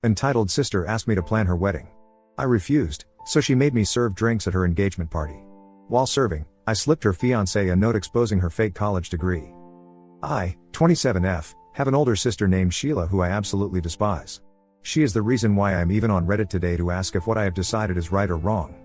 Entitled sister asked me to plan her wedding. I refused, so she made me serve drinks at her engagement party. While serving, I slipped her fiancé a note exposing her fake college degree. I, 27F, have an older sister named Sheila who I absolutely despise. She is the reason why I am even on Reddit today to ask if what I have decided is right or wrong.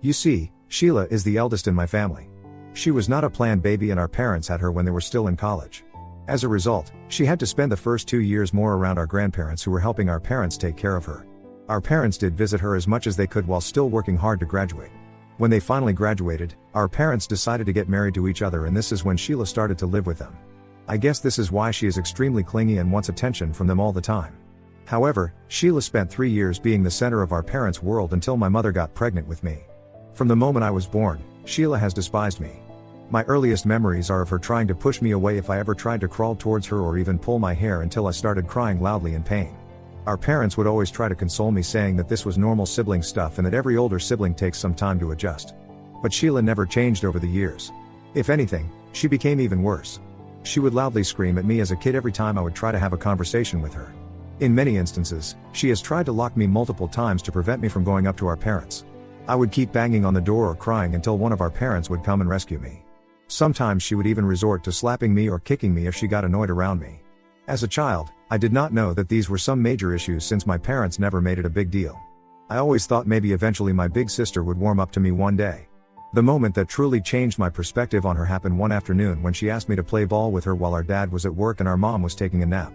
You see, Sheila is the eldest in my family. She was not a planned baby and our parents had her when they were still in college. As a result, she had to spend the first 2 years more around our grandparents who were helping our parents take care of her. Our parents did visit her as much as they could while still working hard to graduate. When they finally graduated, our parents decided to get married to each other, and this is when Sheila started to live with them. I guess this is why she is extremely clingy and wants attention from them all the time. However, Sheila spent 3 years being the center of our parents' world until my mother got pregnant with me. From the moment I was born, Sheila has despised me. My earliest memories are of her trying to push me away if I ever tried to crawl towards her or even pull my hair until I started crying loudly in pain. Our parents would always try to console me, saying that this was normal sibling stuff and that every older sibling takes some time to adjust. But Sheila never changed over the years. If anything, she became even worse. She would loudly scream at me as a kid every time I would try to have a conversation with her. In many instances, she has tried to lock me multiple times to prevent me from going up to our parents. I would keep banging on the door or crying until one of our parents would come and rescue me. Sometimes she would even resort to slapping me or kicking me if she got annoyed around me. As a child, I did not know that these were some major issues since my parents never made it a big deal. I always thought maybe eventually my big sister would warm up to me one day. The moment that truly changed my perspective on her happened one afternoon when she asked me to play ball with her while our dad was at work and our mom was taking a nap.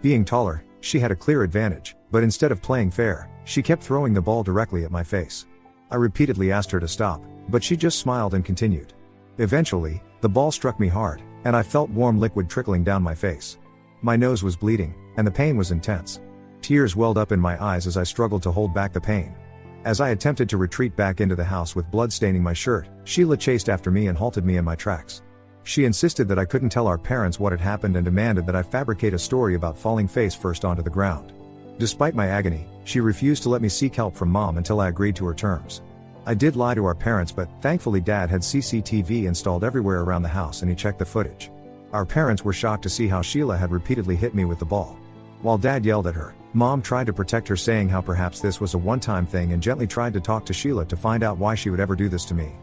Being taller, she had a clear advantage, but instead of playing fair, she kept throwing the ball directly at my face. I repeatedly asked her to stop, but she just smiled and continued. Eventually, the ball struck me hard, and I felt warm liquid trickling down my face. My nose was bleeding, and the pain was intense. Tears welled up in my eyes as I struggled to hold back the pain. As I attempted to retreat back into the house with blood staining my shirt, Sheila chased after me and halted me in my tracks. She insisted that I couldn't tell our parents what had happened and demanded that I fabricate a story about falling face first onto the ground. Despite my agony, she refused to let me seek help from Mom until I agreed to her terms. I did lie to our parents, but thankfully Dad had CCTV installed everywhere around the house and he checked the footage. Our parents were shocked to see how Sheila had repeatedly hit me with the ball. While Dad yelled at her, Mom tried to protect her, saying how perhaps this was a one-time thing and gently tried to talk to Sheila to find out why she would ever do this to me.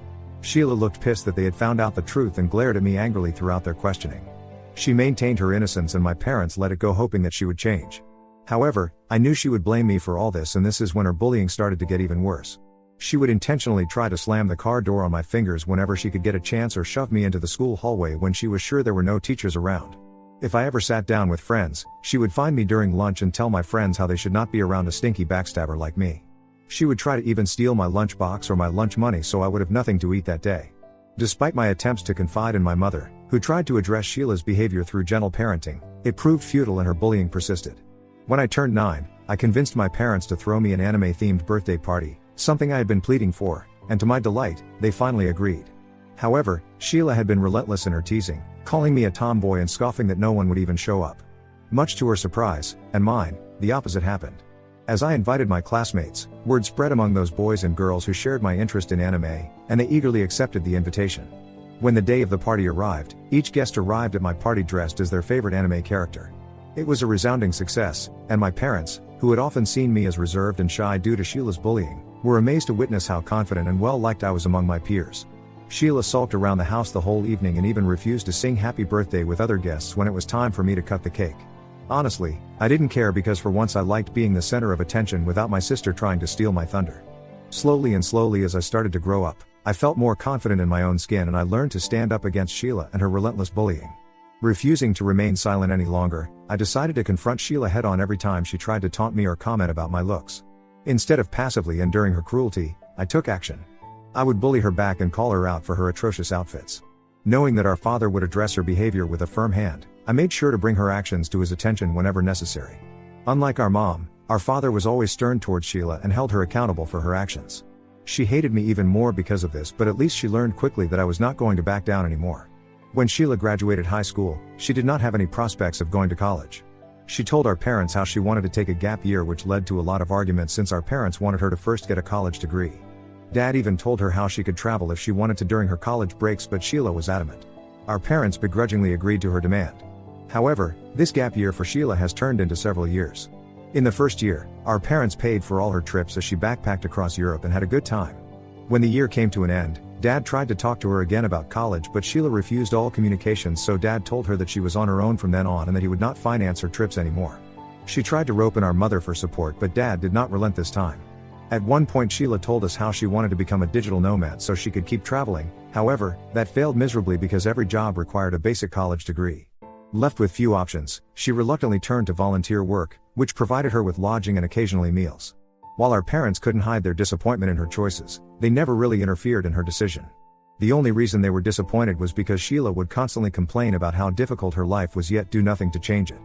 Sheila looked pissed that they had found out the truth and glared at me angrily throughout their questioning. She maintained her innocence and my parents let it go, hoping that she would change. However, I knew she would blame me for all this, and this is when her bullying started to get even worse. She would intentionally try to slam the car door on my fingers whenever she could get a chance, or shove me into the school hallway when she was sure there were no teachers around. If I ever sat down with friends, she would find me during lunch and tell my friends how they should not be around a stinky backstabber like me. She would try to even steal my lunchbox or my lunch money so I would have nothing to eat that day. Despite my attempts to confide in my mother, who tried to address Sheila's behavior through gentle parenting, it proved futile and her bullying persisted. When I turned 9, I convinced my parents to throw me an anime-themed birthday party, something I had been pleading for, and to my delight, they finally agreed. However, Sheila had been relentless in her teasing, calling me a tomboy and scoffing that no one would even show up. Much to her surprise, and mine, the opposite happened. As I invited my classmates, word spread among those boys and girls who shared my interest in anime, and they eagerly accepted the invitation. When the day of the party arrived, each guest arrived at my party dressed as their favorite anime character. It was a resounding success, and my parents, who had often seen me as reserved and shy due to Sheila's bullying, were amazed to witness how confident and well-liked I was among my peers. Sheila sulked around the house the whole evening and even refused to sing happy birthday with other guests when it was time for me to cut the cake. Honestly, I didn't care, because for once I liked being the center of attention without my sister trying to steal my thunder. Slowly as I started to grow up, I felt more confident in my own skin, and I learned to stand up against Sheila and her relentless bullying. Refusing to remain silent any longer, I decided to confront Sheila head-on every time she tried to taunt me or comment about my looks. Instead of passively enduring her cruelty, I took action. I would bully her back and call her out for her atrocious outfits. Knowing that our father would address her behavior with a firm hand, I made sure to bring her actions to his attention whenever necessary. Unlike our mom, our father was always stern towards Sheila and held her accountable for her actions. She hated me even more because of this, but at least she learned quickly that I was not going to back down anymore. When Sheila graduated high school, she did not have any prospects of going to college. She told our parents how she wanted to take a gap year, which led to a lot of arguments since our parents wanted her to first get a college degree. Dad even told her how she could travel if she wanted to during her college breaks, but Sheila was adamant. Our parents begrudgingly agreed to her demand. However, this gap year for Sheila has turned into several years. In the first year, our parents paid for all her trips as she backpacked across Europe and had a good time. When the year came to an end, Dad tried to talk to her again about college, but Sheila refused all communications, so Dad told her that she was on her own from then on and that he would not finance her trips anymore. She tried to rope in our mother for support, but Dad did not relent this time. At one point Sheila told us how she wanted to become a digital nomad so she could keep traveling. However, that failed miserably because every job required a basic college degree. Left with few options, she reluctantly turned to volunteer work, which provided her with lodging and occasionally meals. While our parents couldn't hide their disappointment in her choices, they never really interfered in her decision. The only reason they were disappointed was because Sheila would constantly complain about how difficult her life was yet do nothing to change it.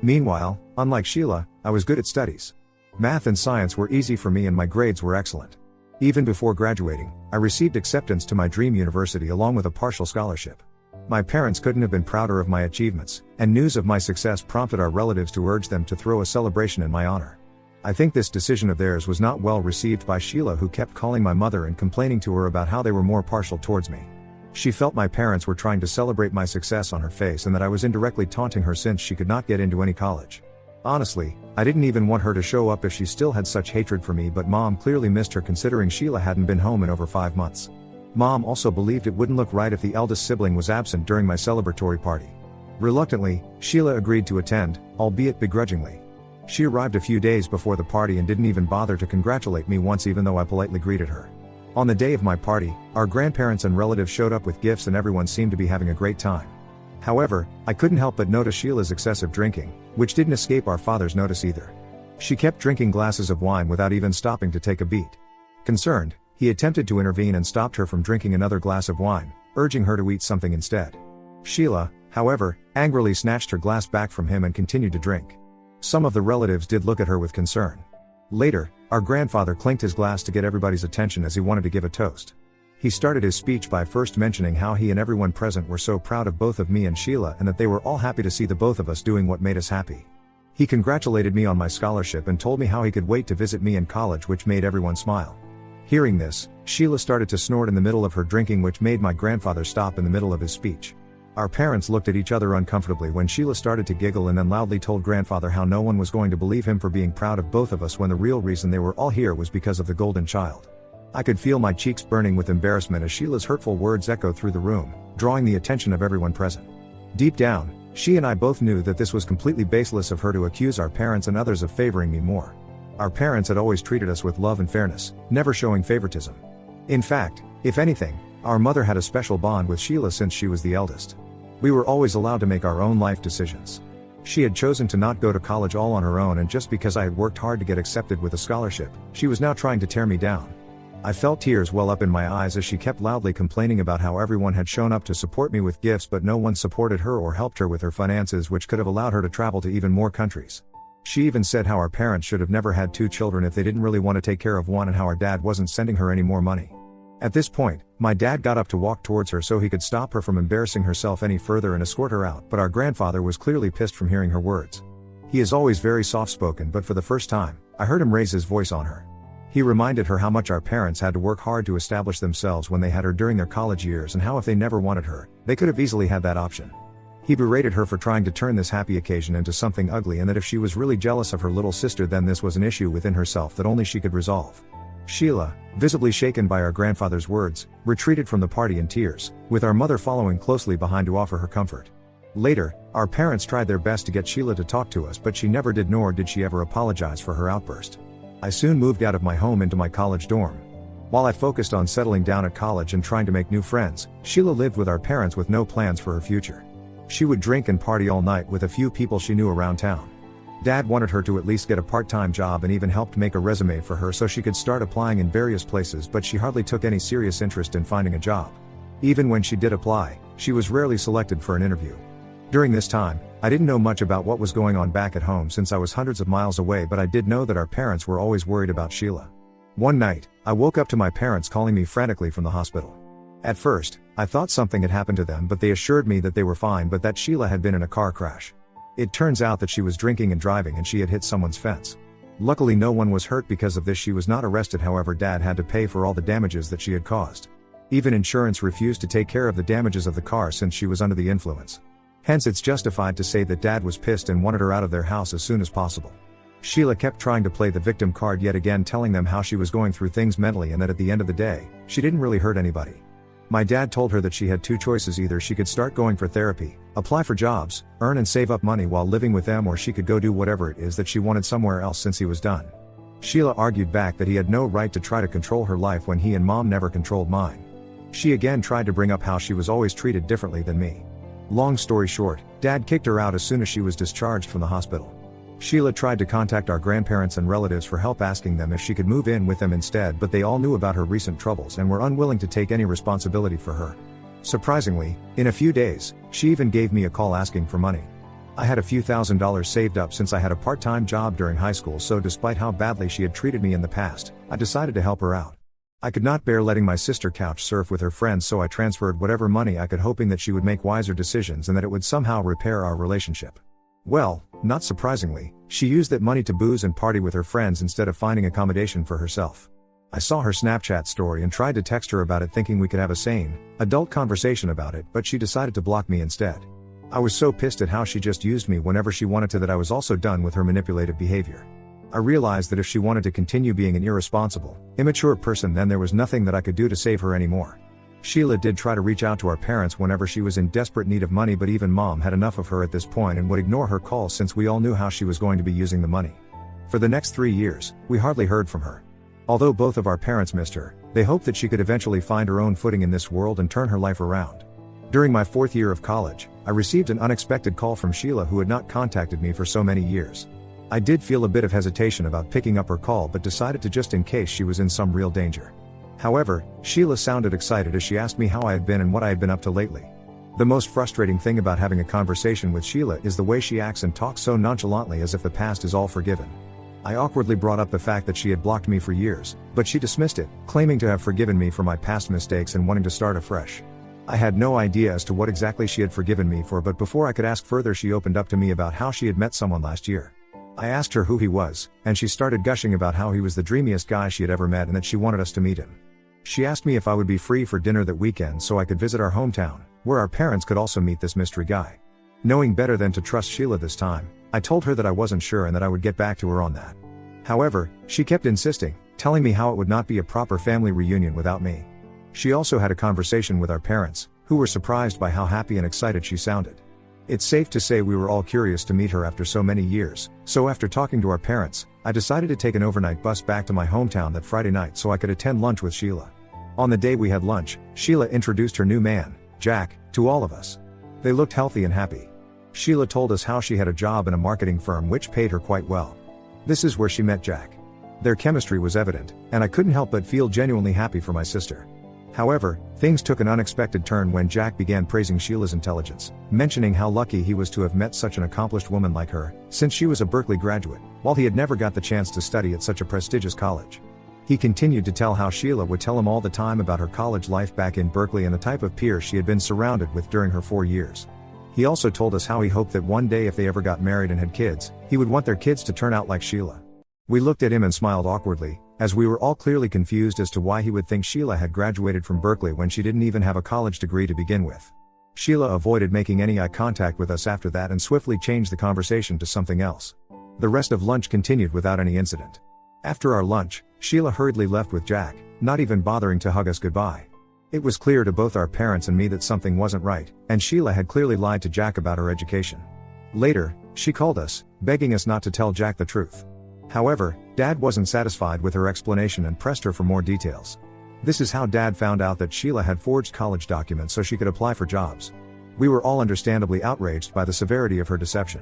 Meanwhile, unlike Sheila, I was good at studies. Math and science were easy for me and my grades were excellent. Even before graduating, I received acceptance to my dream university along with a partial scholarship. My parents couldn't have been prouder of my achievements, and news of my success prompted our relatives to urge them to throw a celebration in my honor. I think this decision of theirs was not well received by Sheila, who kept calling my mother and complaining to her about how they were more partial towards me. She felt my parents were trying to celebrate my success on her face and that I was indirectly taunting her since she could not get into any college. Honestly, I didn't even want her to show up if she still had such hatred for me, but Mom clearly missed her considering Sheila hadn't been home in over 5 months. Mom also believed it wouldn't look right if the eldest sibling was absent during my celebratory party. Reluctantly, Sheila agreed to attend, albeit begrudgingly. She arrived a few days before the party and didn't even bother to congratulate me once, even though I politely greeted her. On the day of my party, our grandparents and relatives showed up with gifts and everyone seemed to be having a great time. However, I couldn't help but notice Sheila's excessive drinking, which didn't escape our father's notice either. She kept drinking glasses of wine without even stopping to take a beat. Concerned, he attempted to intervene and stopped her from drinking another glass of wine, urging her to eat something instead. Sheila, however, angrily snatched her glass back from him and continued to drink. Some of the relatives did look at her with concern. Later, our grandfather clinked his glass to get everybody's attention as he wanted to give a toast. He started his speech by first mentioning how he and everyone present were so proud of both of me and Sheila and that they were all happy to see the both of us doing what made us happy. He congratulated me on my scholarship and told me how he could wait to visit me in college, which made everyone smile. Hearing this, Sheila started to snort in the middle of her drinking, which made my grandfather stop in the middle of his speech. Our parents looked at each other uncomfortably when Sheila started to giggle and then loudly told grandfather how no one was going to believe him for being proud of both of us when the real reason they were all here was because of the golden child. I could feel my cheeks burning with embarrassment as Sheila's hurtful words echoed through the room, drawing the attention of everyone present. Deep down, she and I both knew that this was completely baseless of her to accuse our parents and others of favoring me more. Our parents had always treated us with love and fairness, never showing favoritism. In fact, if anything, our mother had a special bond with Sheila since she was the eldest. We were always allowed to make our own life decisions. She had chosen to not go to college all on her own, and just because I had worked hard to get accepted with a scholarship, she was now trying to tear me down. I felt tears well up in my eyes as she kept loudly complaining about how everyone had shown up to support me with gifts, but no one supported her or helped her with her finances, which could have allowed her to travel to even more countries. She even said how our parents should have never had 2 children if they didn't really want to take care of one, and how our dad wasn't sending her any more money. At this point, my dad got up to walk towards her so he could stop her from embarrassing herself any further and escort her out, but our grandfather was clearly pissed from hearing her words. He is always very soft-spoken, but for the first time, I heard him raise his voice on her. He reminded her how much our parents had to work hard to establish themselves when they had her during their college years, and how if they never wanted her, they could have easily had that option. He berated her for trying to turn this happy occasion into something ugly, and that if she was really jealous of her little sister, then this was an issue within herself that only she could resolve. Sheila, visibly shaken by our grandfather's words, retreated from the party in tears, with our mother following closely behind to offer her comfort. Later, our parents tried their best to get Sheila to talk to us, but she never did, nor did she ever apologize for her outburst. I soon moved out of my home into my college dorm. While I focused on settling down at college and trying to make new friends, Sheila lived with our parents with no plans for her future. She would drink and party all night with a few people she knew around town. Dad wanted her to at least get a part-time job and even helped make a resume for her so she could start applying in various places, but she hardly took any serious interest in finding a job. Even when she did apply, she was rarely selected for an interview. During this time, I didn't know much about what was going on back at home since I was hundreds of miles away, but I did know that our parents were always worried about Sheila. One night, I woke up to my parents calling me frantically from the hospital. At first, I thought something had happened to them, but they assured me that they were fine, but that Sheila had been in a car crash. It turns out that she was drinking and driving and she had hit someone's fence. Luckily no one was hurt because of this. She was not arrested, however Dad had to pay for all the damages that she had caused. Even insurance refused to take care of the damages of the car since she was under the influence. Hence it's justified to say that Dad was pissed and wanted her out of their house as soon as possible. Sheila kept trying to play the victim card yet again, telling them how she was going through things mentally and that at the end of the day, she didn't really hurt anybody. My dad told her that she had two choices: either she could start going for therapy, apply for jobs, earn and save up money while living with them, or she could go do whatever it is that she wanted somewhere else since he was done. Sheila argued back that he had no right to try to control her life when he and mom never controlled mine. She again tried to bring up how she was always treated differently than me. Long story short, dad kicked her out as soon as she was discharged from the hospital. Sheila tried to contact our grandparents and relatives for help, asking them if she could move in with them instead, but they all knew about her recent troubles and were unwilling to take any responsibility for her. Surprisingly, in a few days, she even gave me a call asking for money. I had a few $1,000s saved up since I had a part-time job during high school, so despite how badly she had treated me in the past, I decided to help her out. I could not bear letting my sister couch surf with her friends, so I transferred whatever money I could, hoping that she would make wiser decisions and that it would somehow repair our relationship. Well, not surprisingly, she used that money to booze and party with her friends instead of finding accommodation for herself. I saw her Snapchat story and tried to text her about it, thinking we could have a sane, adult conversation about it, but she decided to block me instead. I was so pissed at how she just used me whenever she wanted to that I was also done with her manipulative behavior. I realized that if she wanted to continue being an irresponsible, immature person, then there was nothing that I could do to save her anymore. Sheila did try to reach out to our parents whenever she was in desperate need of money, but even mom had enough of her at this point and would ignore her calls since we all knew how she was going to be using the money. For the next 3 years, we hardly heard from her. Although both of our parents missed her, they hoped that she could eventually find her own footing in this world and turn her life around. During my 4th year of college, I received an unexpected call from Sheila, who had not contacted me for so many years. I did feel a bit of hesitation about picking up her call, but decided to, just in case she was in some real danger. However, Sheila sounded excited as she asked me how I had been and what I had been up to lately. The most frustrating thing about having a conversation with Sheila is the way she acts and talks so nonchalantly, as if the past is all forgiven. I awkwardly brought up the fact that she had blocked me for years, but she dismissed it, claiming to have forgiven me for my past mistakes and wanting to start afresh. I had no idea as to what exactly she had forgiven me for, but before I could ask further, she opened up to me about how she had met someone last year. I asked her who he was, and she started gushing about how he was the dreamiest guy she had ever met and that she wanted us to meet him. She asked me if I would be free for dinner that weekend so I could visit our hometown, where our parents could also meet this mystery guy. Knowing better than to trust Sheila this time, I told her that I wasn't sure and that I would get back to her on that. However, she kept insisting, telling me how it would not be a proper family reunion without me. She also had a conversation with our parents, who were surprised by how happy and excited she sounded. It's safe to say we were all curious to meet her after so many years, so after talking to our parents, I decided to take an overnight bus back to my hometown that Friday night so I could attend lunch with Sheila. On the day we had lunch, Sheila introduced her new man, Jack, to all of us. They looked healthy and happy. Sheila told us how she had a job in a marketing firm which paid her quite well. This is where she met Jack. Their chemistry was evident, and I couldn't help but feel genuinely happy for my sister. However, things took an unexpected turn when Jack began praising Sheila's intelligence, mentioning how lucky he was to have met such an accomplished woman like her, since she was a Berkeley graduate, while he had never got the chance to study at such a prestigious college. He continued to tell how Sheila would tell him all the time about her college life back in Berkeley and the type of peers she had been surrounded with during her 4 years. He also told us how he hoped that one day, if they ever got married and had kids, he would want their kids to turn out like Sheila. We looked at him and smiled awkwardly, as we were all clearly confused as to why he would think Sheila had graduated from Berkeley when she didn't even have a college degree to begin with. Sheila avoided making any eye contact with us after that and swiftly changed the conversation to something else. The rest of lunch continued without any incident. After our lunch, Sheila hurriedly left with Jack, not even bothering to hug us goodbye. It was clear to both our parents and me that something wasn't right, and Sheila had clearly lied to Jack about her education. Later, she called us, begging us not to tell Jack the truth. However, Dad wasn't satisfied with her explanation and pressed her for more details. This is how Dad found out that Sheila had forged college documents so she could apply for jobs. We were all understandably outraged by the severity of her deception.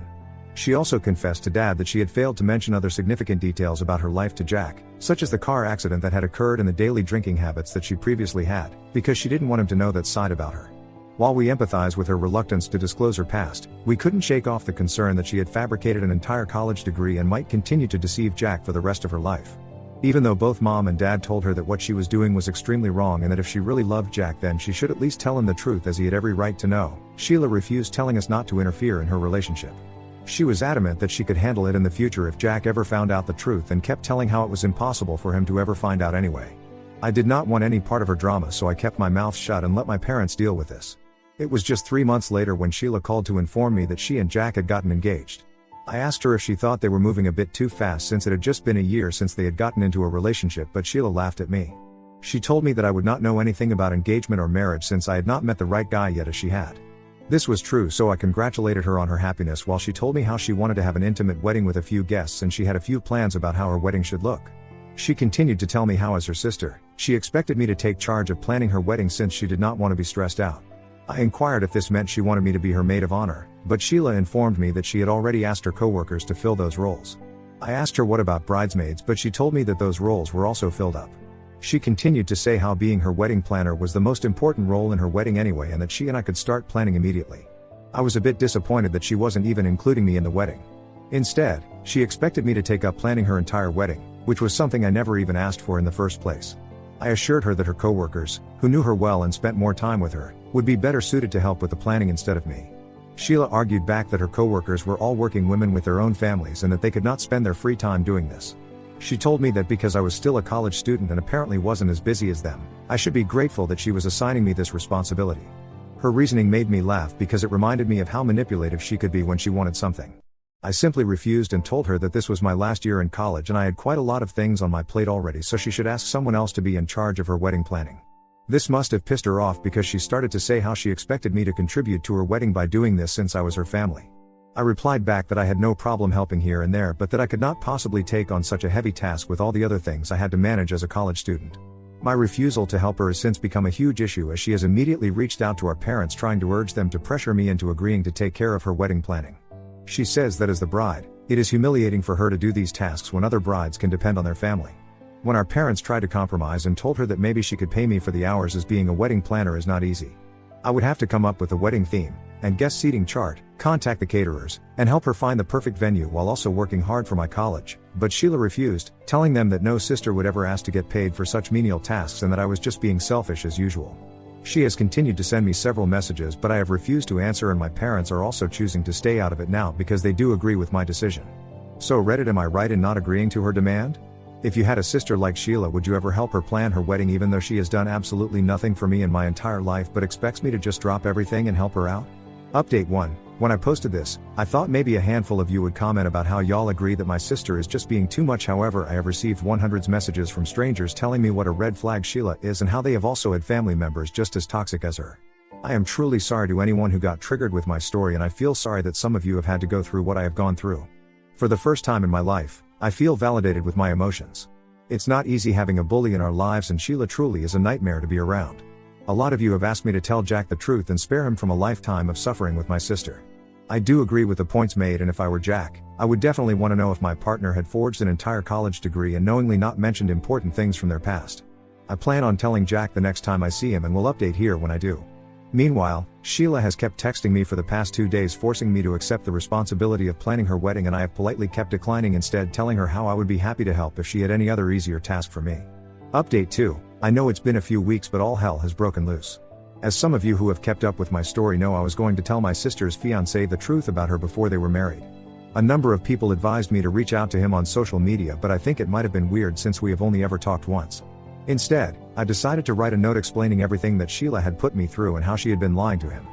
She also confessed to Dad that she had failed to mention other significant details about her life to Jack, such as the car accident that had occurred and the daily drinking habits that she previously had, because she didn't want him to know that side about her. While we empathize with her reluctance to disclose her past, we couldn't shake off the concern that she had fabricated an entire college degree and might continue to deceive Jack for the rest of her life. Even though both Mom and Dad told her that what she was doing was extremely wrong and that if she really loved Jack then she should at least tell him the truth, as he had every right to know, Sheila refused, telling us not to interfere in her relationship. She was adamant that she could handle it in the future if Jack ever found out the truth, and kept telling how it was impossible for him to ever find out anyway. I did not want any part of her drama, so I kept my mouth shut and let my parents deal with this. It was just 3 months later when Sheila called to inform me that she and Jack had gotten engaged. I asked her if she thought they were moving a bit too fast since it had just been a year since they had gotten into a relationship, but Sheila laughed at me. She told me that I would not know anything about engagement or marriage since I had not met the right guy yet as she had. This was true, so I congratulated her on her happiness while she told me how she wanted to have an intimate wedding with a few guests and she had a few plans about how her wedding should look. She continued to tell me how, as her sister, she expected me to take charge of planning her wedding since she did not want to be stressed out. I inquired if this meant she wanted me to be her maid of honor, but Sheila informed me that she had already asked her coworkers to fill those roles. I asked her what about bridesmaids, but she told me that those roles were also filled up. She continued to say how being her wedding planner was the most important role in her wedding anyway and that she and I could start planning immediately. I was a bit disappointed that she wasn't even including me in the wedding. Instead, she expected me to take up planning her entire wedding, which was something I never even asked for in the first place. I assured her that her coworkers, who knew her well and spent more time with her, would be better suited to help with the planning instead of me. Sheila argued back that her coworkers were all working women with their own families and that they could not spend their free time doing this. She told me that because I was still a college student and apparently wasn't as busy as them, I should be grateful that she was assigning me this responsibility. Her reasoning made me laugh because it reminded me of how manipulative she could be when she wanted something. I simply refused and told her that this was my last year in college and I had quite a lot of things on my plate already, so she should ask someone else to be in charge of her wedding planning. This must have pissed her off because she started to say how she expected me to contribute to her wedding by doing this since I was her family. I replied back that I had no problem helping here and there, but that I could not possibly take on such a heavy task with all the other things I had to manage as a college student. My refusal to help her has since become a huge issue as she has immediately reached out to our parents trying to urge them to pressure me into agreeing to take care of her wedding planning. She says that as the bride, it is humiliating for her to do these tasks when other brides can depend on their family. When our parents tried to compromise and told her that maybe she could pay me for the hours as being a wedding planner is not easy. I would have to come up with a wedding theme and guest seating chart, contact the caterers, and help her find the perfect venue while also working hard for my college, but Sheila refused, telling them that no sister would ever ask to get paid for such menial tasks and that I was just being selfish as usual. She has continued to send me several messages, but I have refused to answer, and my parents are also choosing to stay out of it now because they do agree with my decision. So Reddit, am I right in not agreeing to her demand? If you had a sister like Sheila, would you ever help her plan her wedding even though she has done absolutely nothing for me in my entire life but expects me to just drop everything and help her out? Update 1. When I posted this, I thought maybe a handful of you would comment about how y'all agree that my sister is just being too much. However, I have received hundreds messages from strangers telling me what a red flag Sheila is and how they have also had family members just as toxic as her. I am truly sorry to anyone who got triggered with my story, and I feel sorry that some of you have had to go through what I have gone through. For the first time in my life, I feel validated with my emotions. It's not easy having a bully in our lives, and Sheila truly is a nightmare to be around. A lot of you have asked me to tell Jack the truth and spare him from a lifetime of suffering with my sister. I do agree with the points made, and if I were Jack, I would definitely want to know if my partner had forged an entire college degree and knowingly not mentioned important things from their past. I plan on telling Jack the next time I see him and will update here when I do. Meanwhile, Sheila has kept texting me for the past 2 days forcing me to accept the responsibility of planning her wedding, and I have politely kept declining, instead telling her how I would be happy to help if she had any other easier task for me. Update 2. I know it's been a few weeks, but all hell has broken loose. As some of you who have kept up with my story know, I was going to tell my sister's fiancé the truth about her before they were married. A number of people advised me to reach out to him on social media, but I think it might have been weird since we have only ever talked once. Instead, I decided to write a note explaining everything that Sheila had put me through and how she had been lying to him.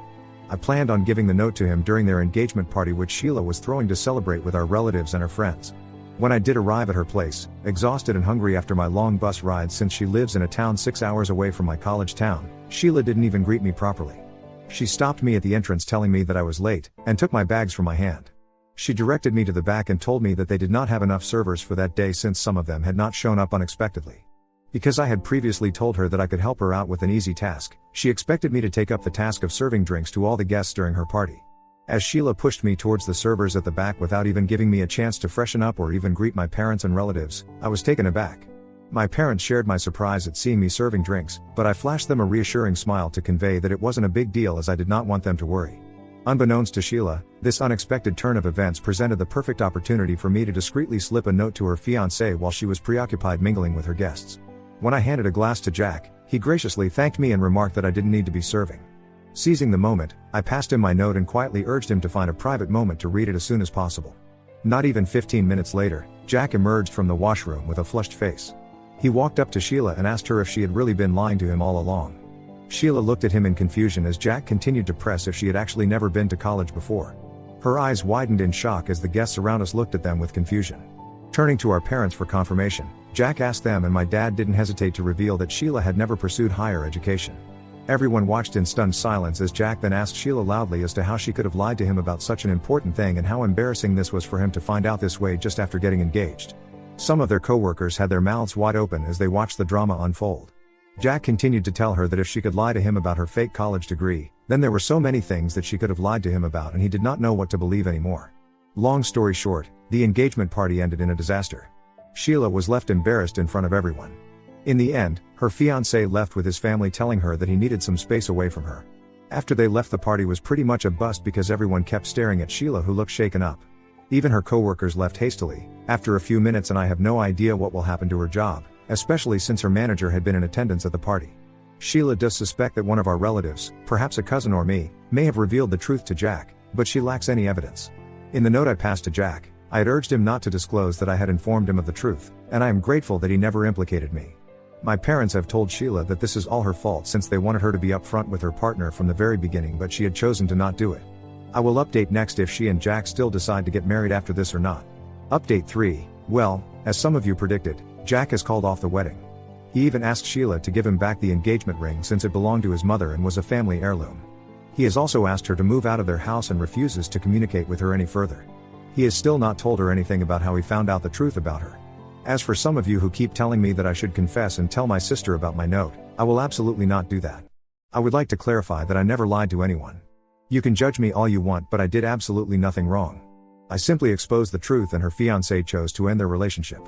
I planned on giving the note to him during their engagement party, which Sheila was throwing to celebrate with our relatives and her friends. When I did arrive at her place, exhausted and hungry after my long bus ride since she lives in a town 6 hours away from my college town, Sheila didn't even greet me properly. She stopped me at the entrance telling me that I was late, and took my bags from my hand. She directed me to the back and told me that they did not have enough servers for that day since some of them had not shown up unexpectedly. Because I had previously told her that I could help her out with an easy task, she expected me to take up the task of serving drinks to all the guests during her party. As Sheila pushed me towards the servers at the back without even giving me a chance to freshen up or even greet my parents and relatives, I was taken aback. My parents shared my surprise at seeing me serving drinks, but I flashed them a reassuring smile to convey that it wasn't a big deal, as I did not want them to worry. Unbeknownst to Sheila, this unexpected turn of events presented the perfect opportunity for me to discreetly slip a note to her fiancé while she was preoccupied mingling with her guests. When I handed a glass to Jack, he graciously thanked me and remarked that I didn't need to be serving. Seizing the moment, I passed him my note and quietly urged him to find a private moment to read it as soon as possible. Not even 15 minutes later, Jack emerged from the washroom with a flushed face. He walked up to Sheila and asked her if she had really been lying to him all along. Sheila looked at him in confusion as Jack continued to press if she had actually never been to college before. Her eyes widened in shock as the guests around us looked at them with confusion. Turning to our parents for confirmation, Jack asked them, and my dad didn't hesitate to reveal that Sheila had never pursued higher education. Everyone watched in stunned silence as Jack then asked Sheila loudly as to how she could have lied to him about such an important thing and how embarrassing this was for him to find out this way just after getting engaged. Some of their co-workers had their mouths wide open as they watched the drama unfold. Jack continued to tell her that if she could lie to him about her fake college degree, then there were so many things that she could have lied to him about, and he did not know what to believe anymore. Long story short, the engagement party ended in a disaster. Sheila was left embarrassed in front of everyone. In the end, her fiancé left with his family telling her that he needed some space away from her. After they left, the party was pretty much a bust because everyone kept staring at Sheila, who looked shaken up. Even her co-workers left hastily, after a few minutes, and I have no idea what will happen to her job, especially since her manager had been in attendance at the party. Sheila does suspect that one of our relatives, perhaps a cousin or me, may have revealed the truth to Jack, but she lacks any evidence. In the note I passed to Jack, I had urged him not to disclose that I had informed him of the truth, and I am grateful that he never implicated me. My parents have told Sheila that this is all her fault since they wanted her to be upfront with her partner from the very beginning, but she had chosen to not do it. I will update next if she and Jack still decide to get married after this or not. Update 3, well, as some of you predicted, Jack has called off the wedding. He even asked Sheila to give him back the engagement ring since it belonged to his mother and was a family heirloom. He has also asked her to move out of their house and refuses to communicate with her any further. He has still not told her anything about how he found out the truth about her. As for some of you who keep telling me that I should confess and tell my sister about my note, I will absolutely not do that. I would like to clarify that I never lied to anyone. You can judge me all you want, but I did absolutely nothing wrong. I simply exposed the truth, and her fiancé chose to end their relationship.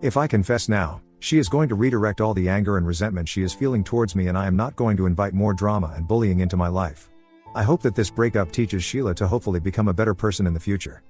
If I confess now, she is going to redirect all the anger and resentment she is feeling towards me, and I am not going to invite more drama and bullying into my life. I hope that this breakup teaches Sheila to hopefully become a better person in the future.